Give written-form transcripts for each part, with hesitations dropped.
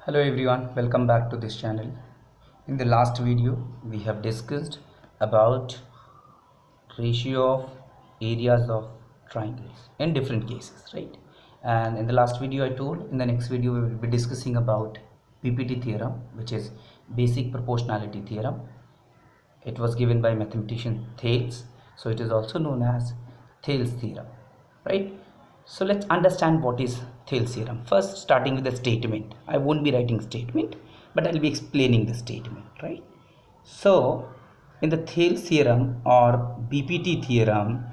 Hello everyone, welcome back to this channel. In the last video, we have discussed about ratio of areas of triangles in different cases, right? And in the last video I told, in the next video we will be discussing about PPT theorem, which is basic proportionality theorem. It was given by mathematician Thales, so it is also known as Thales theorem, right? So let's understand what is Thales theorem. First, starting with the statement. I won't be writing statement, but I'll be explaining the statement, right? So in the Thales theorem or BPT theorem,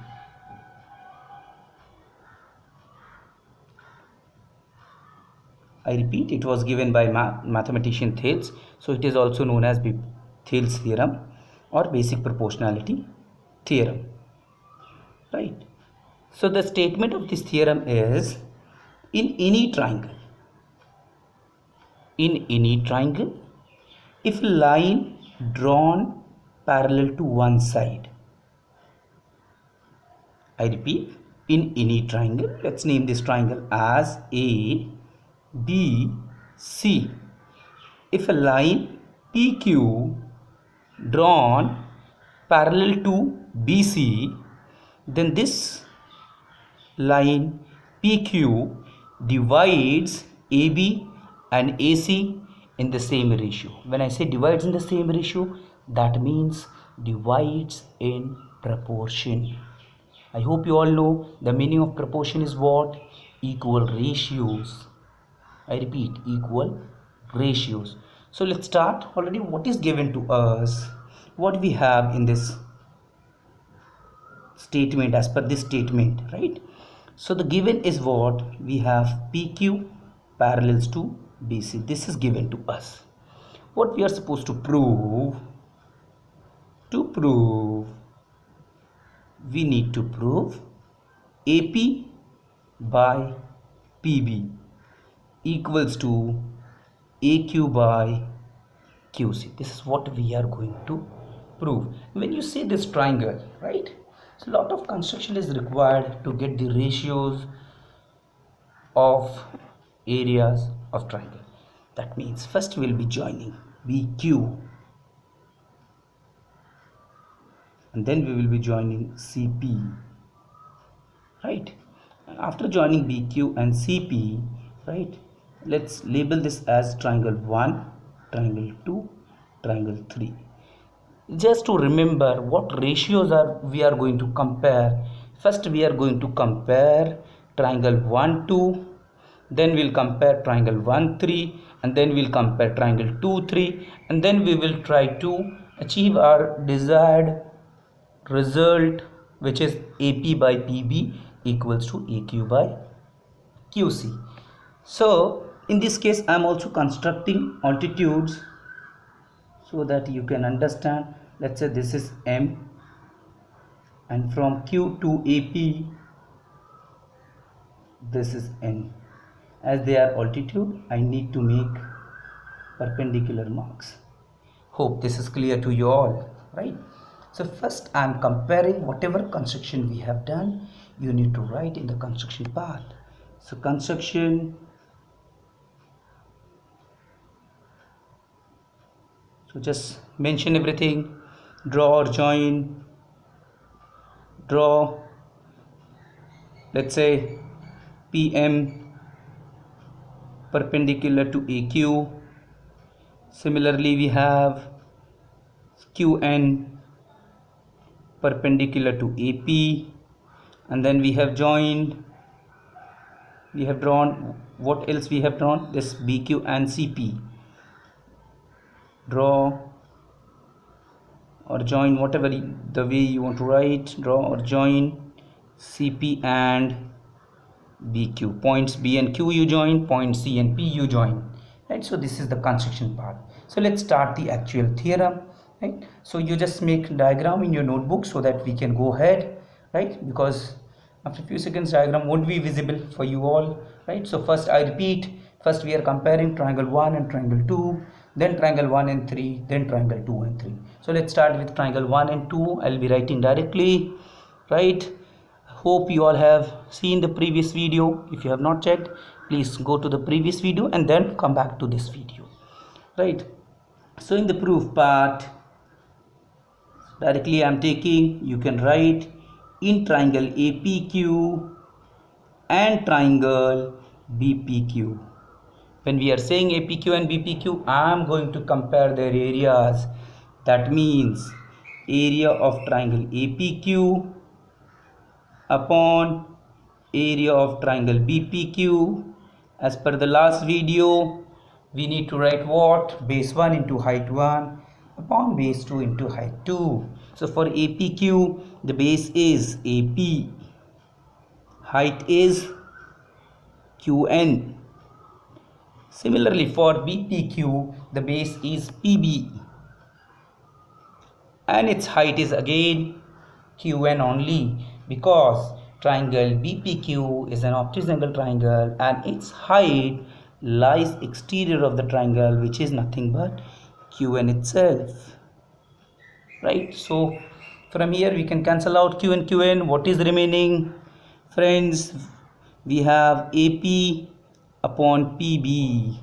I repeat, it was given by mathematician Thales, so it is also known as Thales theorem or basic proportionality theorem, right? So the statement of this theorem is, in any triangle, if line drawn parallel to one side, I repeat, in any triangle, let's name this triangle as A, B, C. If a line PQ drawn parallel to BC, then this line PQ divides AB and AC in the same ratio. When I say divides in the same ratio, that means divides in proportion. I hope you all know the meaning of proportion is what? Equal ratios. I repeat, equal ratios. So let's start. Already what is given to us, what we have in this statement, as per this statement, right? So the given is what? We have PQ parallels to BC. This is given to us. What we are supposed to prove? We need to prove AP by PB equals to AQ by QC. This is what we are going to prove. When you see this triangle, right? So a lot of construction is required to get the ratios of areas of triangle. That means first we will be joining BQ, and then we will be joining CP, right? And after joining BQ and CP, right, let's label this as triangle 1, triangle 2, triangle 3. Just to remember what ratios we are going to compare. First we are going to compare triangle 1 2, then we'll compare triangle 1 3, and then we'll compare triangle 2 3, and then we will try to achieve our desired result, which is AP by PB equals to AQ by QC. So in this case I am also constructing altitudes so that you can understand. Let's say this is M, and from Q to AP this is N. As they are altitude, I need to make perpendicular marks. Hope this is clear to you all, right? So first I am comparing whatever construction we have done. You need to write in the construction part. So construction, so just mention everything. Draw or join. Draw, let's say PM perpendicular to AQ. Similarly we have QN perpendicular to AP, and then we have joined, we have drawn, what else we have drawn? This BQ and CP. Draw or join, whatever the way you want to write. Draw or join CP and BQ. Points B and Q you join, points C and P you join, right? So this is the construction part. So let's start the actual theorem, right? So you just make diagram in your notebook so that we can go ahead, right? Because after a few seconds diagram won't be visible for you all, right? So first I repeat, first we are comparing triangle 1 and triangle 2, then triangle 1 and 3, then triangle 2 and 3. So let's start with triangle 1 and 2. I'll be writing directly, right? Hope you all have seen the previous video. If you have not checked, please go to the previous video and then come back to this video, right? So in the proof part, directly I am taking, you can write in triangle APQ and triangle BPQ. When we are saying APQ and BPQ, I am going to compare their areas. That means area of triangle APQ upon area of triangle BPQ. As per the last video, we need to write what? Base 1 into height 1 upon base 2 into height 2. So for APQ, the base is AP, height is QN. Similarly for BPQ, the base is PB and its height is again QN only, because triangle BPQ is an obtuse angle triangle and its height lies exterior of the triangle, which is nothing but QN itself, right? So from here we can cancel out Q and QN. What is remaining, friends? We have AP upon PB,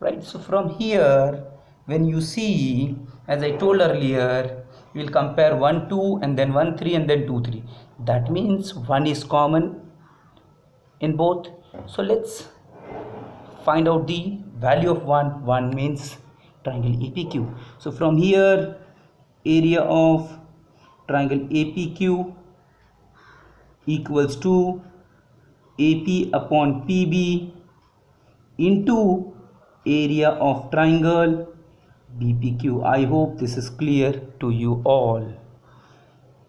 right? So from here, when you see, as I told earlier, we will compare 1 2 and then 1 3 and then 2 3. That means 1 is common in both. So let's find out the value of 1. 1 means triangle APQ. So from here, area of triangle APQ equals to AP upon PB into area of triangle BPQ. I hope this is clear to you all.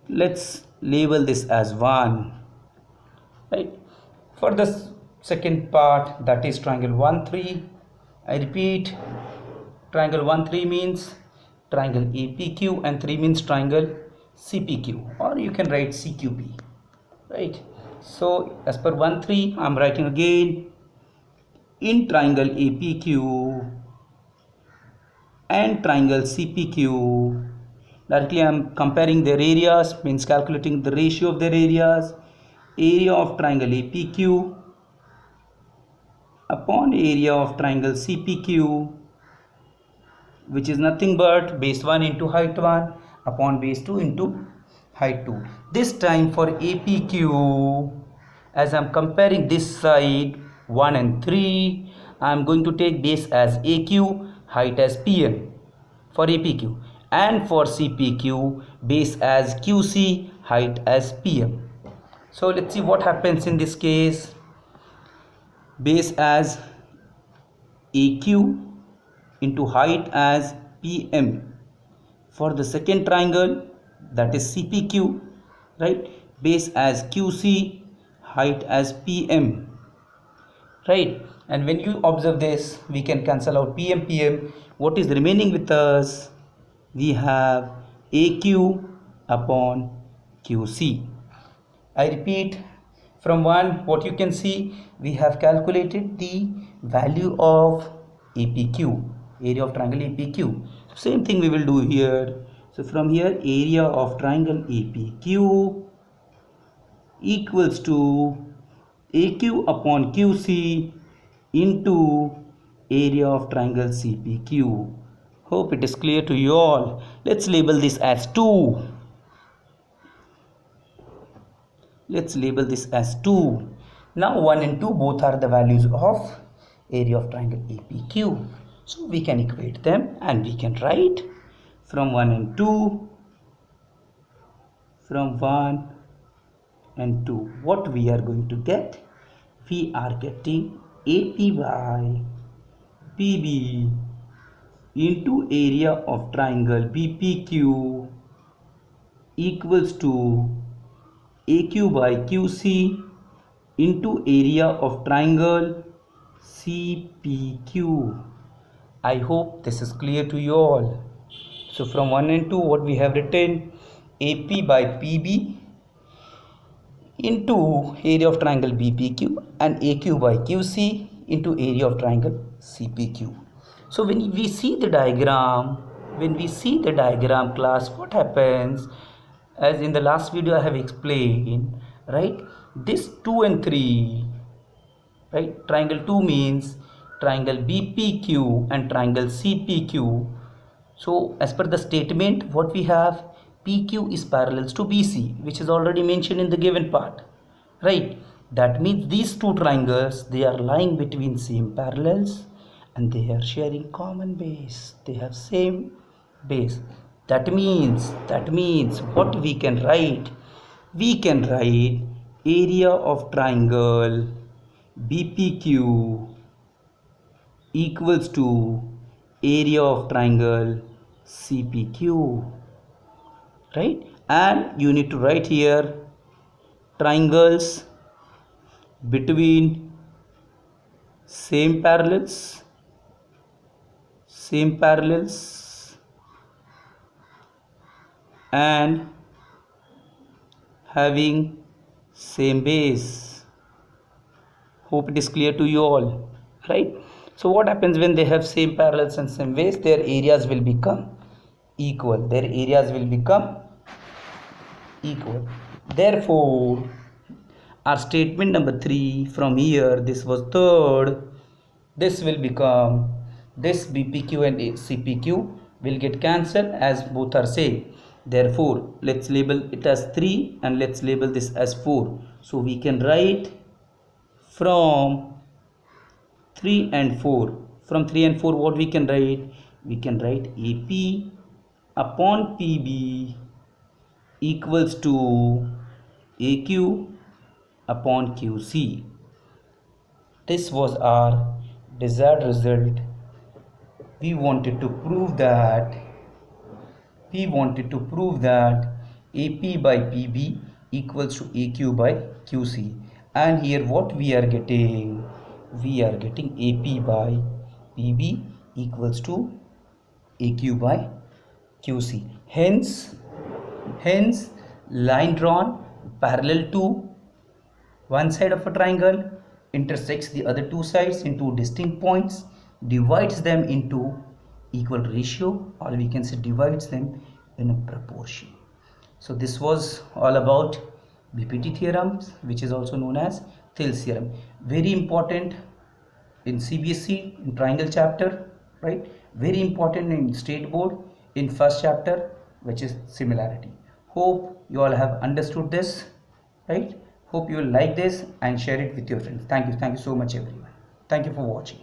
Let's label this as 1, right? For the second part, that is triangle 1 3, I repeat, triangle 1 3 means triangle APQ and 3 means triangle CPQ, or you can write CQP, right? So as per 1 3, I am writing again in triangle APQ and triangle CPQ. Directly I am comparing their areas, means calculating the ratio of their areas. Area of triangle APQ upon area of triangle CPQ, which is nothing but base 1 into height 1 upon base 2 into height 2. This time for APQ, as I am comparing this side 1 and 3, I am going to take base as AQ, height as PM for APQ, and for CPQ, base as QC, height as PM. So let's see what happens in this case. Base as AQ into height as PM. For the second triangle, that is CPQ, right? Base as QC, height as PM, right? And when you observe this, we can cancel out PM. What is remaining with us? We have AQ upon QC. I repeat, from 1, what you can see, we have calculated the value of APQ, area of triangle APQ. Same thing we will do here. So from here, area of triangle APQ equals to AQ upon QC into area of triangle CPQ. Hope it is clear to you all. Let's label this as 2. Let's label this as 2. Now 1 and 2 both are the values of area of triangle APQ. So we can equate them and we can write from 1 and 2. From 1 and 2, what we are going to get? We are getting AP by PB into area of triangle BPQ equals to AQ by QC into area of triangle CPQ. I hope this is clear to you all. So from 1 and 2, what we have written? AP by PB into area of triangle BPQ and AQ by QC into area of triangle CPQ. So when we see the diagram, class, what happens? As in the last video I have explained, right? This 2 and 3, right? Triangle 2 means triangle BPQ and triangle CPQ. So as per the statement, what we have, PQ is parallels to BC, which is already mentioned in the given part, right? That means these two triangles, they are lying between same parallels and they are sharing common base. They have same base. That means what we can write? We can write area of triangle BPQ equals to area of triangle CPQ, right? And you need to write here triangles between same parallels and having same base. Hope it is clear to you all, right? So what happens when they have same parallels and same base? Their areas will become equal. Therefore, our statement number 3 from here, this was third, this will become, this BPQ and CPQ will get cancelled as both are same. Therefore, let's label it as 3 and let's label this as 4. So we can write from 3 and 4. From 3 and 4, what we can write? We can write AP upon PB equals to AQ upon QC. This was our desired result. We wanted to prove that AP by PB equals to AQ by QC. And here what we are getting? We are getting AP by PB equals to AQ by QC. Hence line drawn parallel to one side of a triangle intersects the other two sides into distinct points, divides them into equal ratio, or we can say divides them in a proportion. So this was all about BPT theorems, which is also known as Thales theorem. Very important in CBSE in triangle chapter, right? Very important in state board in first chapter, which is similarity. Hope you all have understood this, right? Hope you will like this and share it with your friends. Thank you so much everyone. Thank you for watching.